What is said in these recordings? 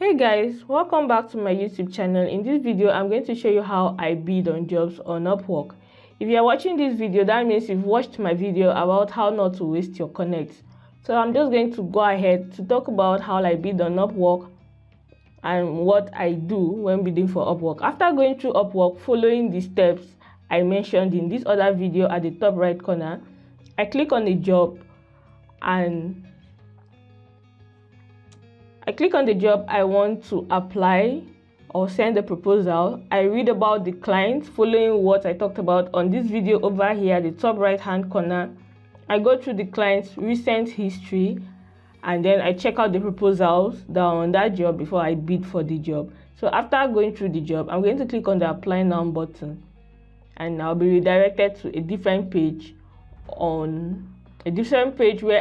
Hey guys, welcome back to my YouTube channel. In this video, I'm going to show you how I bid on jobs on Upwork. If you are watching this video, that means you've watched my video about how not to waste your connects. So I'm just going to go ahead to talk about how I bid on Upwork and what I do when bidding for Upwork. After going through Upwork, following the steps I mentioned in this other video at the top right corner, I click on a job and I want to apply or send a proposal. I read about the client following what I talked about on this video over here at the top right hand corner. I go through the client's recent history and then I check out the proposals that are on that job before I bid for the job. So after going through the job, I'm going to click on the apply now button and I'll be redirected to a different page where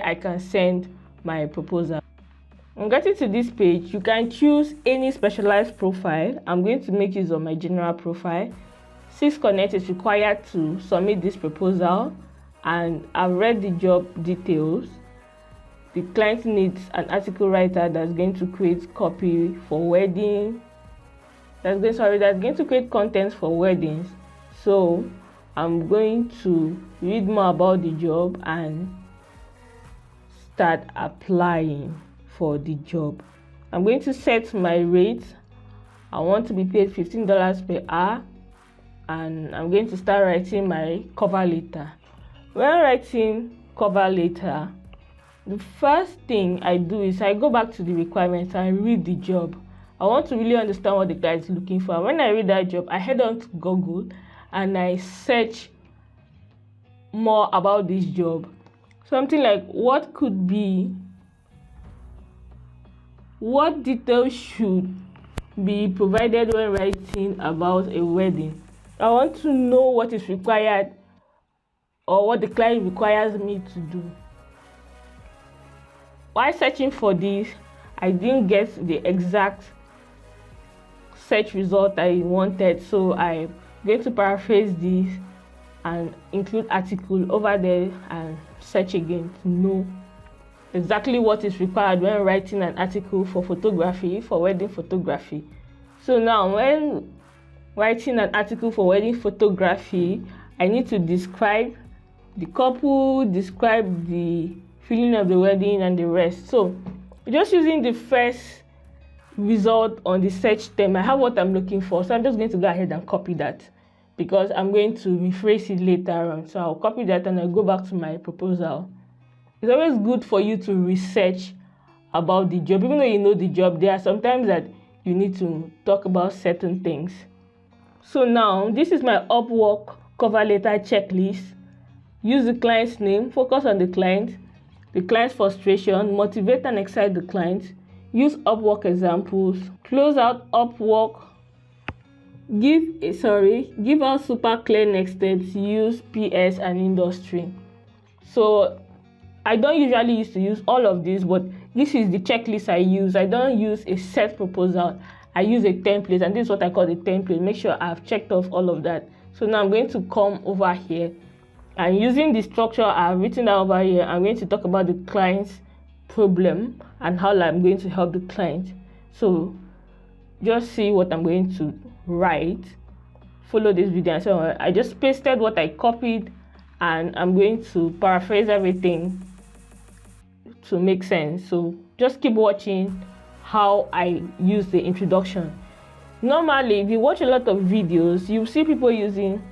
I can send my proposal. On getting to this page, you can choose any specialized profile. I'm going to make use of my general profile. 6 Connect is required to submit this proposal, and I've read the job details. The client needs an article writer that's going to create copy for wedding. That's going to create content for weddings. So I'm going to read more about the job and start applying for the job. I'm going to set my rate. I want to be paid $15 per hour, and I'm going to start writing my cover letter. When writing cover letter, the first thing I do is I go back to the requirements and read the job. I want to really understand what the guy is looking for. When I read that job, I head on to Google and I search more about this job. Something like what details should be provided when writing about a wedding. I want to know what is required or what the client requires me to do. While searching for this, I didn't get the exact search result I wanted, so I'm going to paraphrase this and include article over there and search again to know exactly what is required when writing an article for photography, for wedding photography. So now when writing an article for wedding photography, I need to describe the couple, describe the feeling of the wedding and the rest. So just using the first result on the search term, I have what I'm looking for. So I'm just going to go ahead and copy that because I'm going to rephrase it later on. So I'll copy that and I'll go back to my proposal. It's always good for you to research about the job. Even though you know the job, there are sometimes that you need to talk about certain things. So now, this is my Upwork cover letter checklist. Use the client's name, focus on the client's frustration, motivate and excite the client. Use Upwork examples, close out Upwork, give out super clear next steps, use PS and industry. So I don't usually used to use all of this, but this is the checklist I use. I don't use a set proposal. I use a template, and this is what I call the template. Make sure I've checked off all of that. So now I'm going to come over here, and using the structure I've written down over here, I'm going to talk about the client's problem and how I'm going to help the client. So just see what I'm going to write. Follow this video. So I just pasted what I copied, and I'm going to paraphrase everything to make sense. So just keep watching how I use the introduction. Normally, if you watch a lot of videos, you see people using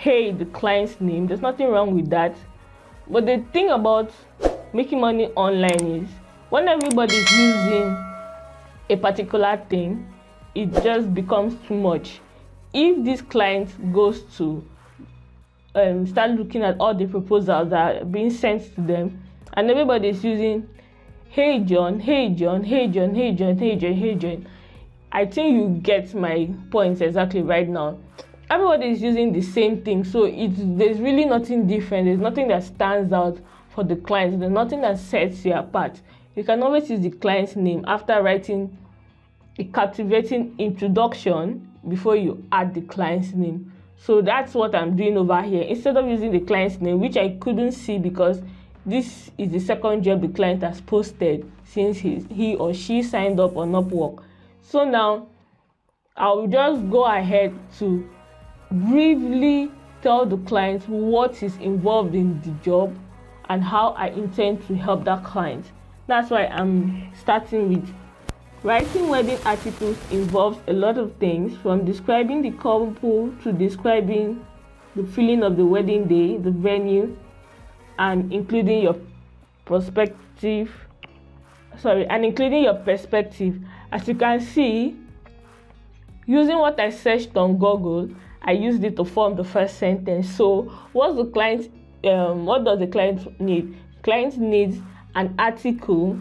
the client's name. There's nothing wrong with that. But the thing about making money online is when everybody's using a particular thing, it just becomes too much. If this client goes to start looking at all the proposals that are being sent to them, and everybody is using hey John, I think you get my points exactly right now. Everybody is using the same thing, so there's really nothing different. There's nothing that stands out for the client. There's nothing that sets you apart. You can always use the client's name after writing a captivating introduction before you add the client's name. So that's what I'm doing over here. Instead of using the client's name, which I couldn't see because this is the second job the client has posted since he or she signed up on Upwork. So now I'll just go ahead to briefly tell the client what is involved in the job and how I intend to help that client. That's why I'm starting with writing wedding articles. Involves a lot of things, from describing the couple to describing the feeling of the wedding day, the venue, and including your perspective. As you can see, using what I searched on Google, I used it to form the first sentence. So what does the client need? Client needs an article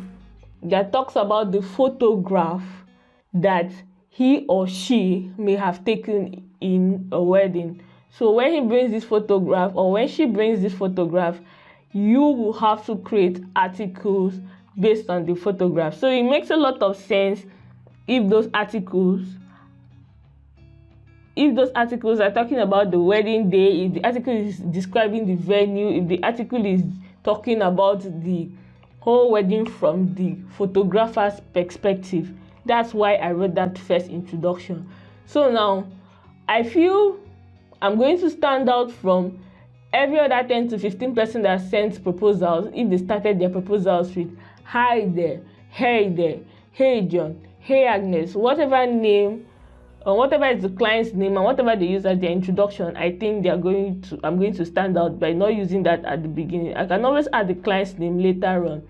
that talks about the photograph that he or she may have taken in a wedding. So when he brings this photograph, or when she brings this photograph, you will have to create articles based on the photograph. So it makes a lot of sense if those articles are talking about the wedding day, if the article is describing the venue, if the article is talking about the whole wedding from the photographer's perspective. That's why I wrote that first introduction. So now I feel I'm going to stand out from every other 10 to 15 person that sent proposals if they started their proposals with "Hi there, hey there, hey John, hey Agnes," whatever name, or whatever is the client's name and whatever they use as their introduction. I think I'm going to stand out by not using that at the beginning. I can always add the client's name later on.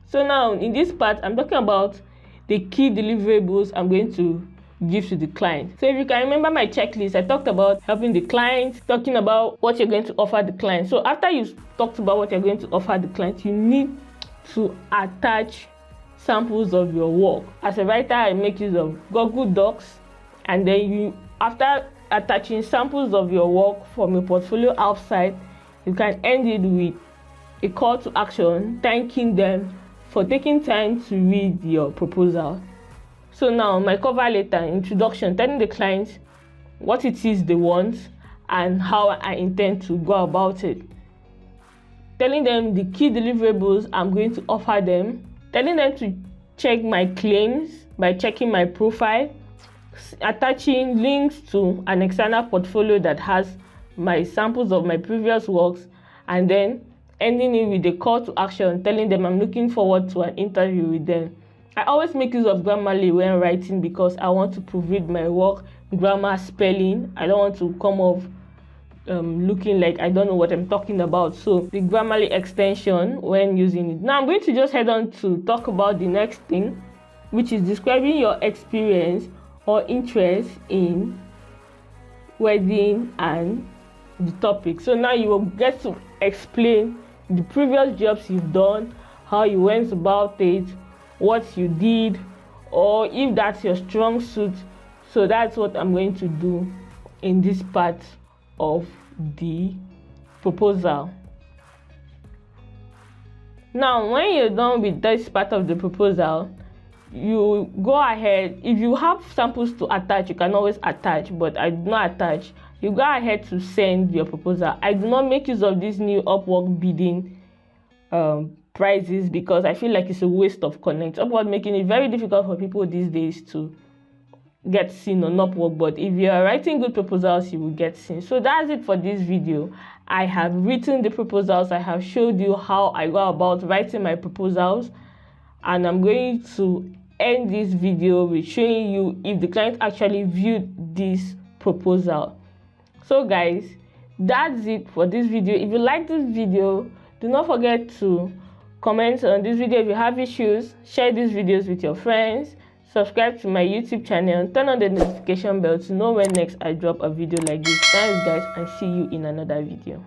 So now in this part, I'm talking about the key deliverables I'm going to give to the client. So if you can remember my checklist, I talked about helping the client, talking about what you're going to offer the client. So after you've talked about what you're going to offer the client, you need to attach samples of your work. As a writer, I make use of Google Docs, and then after attaching samples of your work from your portfolio outside, you can end it with a call to action, thanking them for taking time to read your proposal. So now my cover letter, introduction, telling the client what it is they want and how I intend to go about it. Telling them the key deliverables I'm going to offer them. Telling them to check my claims by checking my profile. Attaching links to an external portfolio that has my samples of my previous works, and then ending it with a call to action, telling them I'm looking forward to an interview with them. I always make use of Grammarly when writing because I want to proofread my work, grammar, spelling. I don't want to come off looking like I don't know what I'm talking about. So the Grammarly extension when using it. Now I'm going to just head on to talk about the next thing, which is describing your experience or interest in wedding and the topic. So now you will get to explain the previous jobs you've done, how you went about it, what you did, or if that's your strong suit. So that's what I'm going to do in this part of the proposal. Now when you're done with this part of the proposal, you go ahead. If you have samples to attach, you can always attach, but I do not attach. You go ahead to send your proposal. I do not make use of this new Upwork bidding prices because I feel like it's a waste of connect. Upwork making it very difficult for people these days to get seen on Upwork, but if you are writing good proposals, you will get seen. So that's it for this video. I have written the proposals. I have showed you how I go about writing my proposals, and I'm going to end this video with showing you if the client actually viewed this proposal. So guys, that's it for this video. If you like this video, do not forget to comment on this video. If you have issues, share these videos with your friends, subscribe to my YouTube channel, and turn on the notification bell to know when next I drop a video like this. Thanks guys, and see you in another video.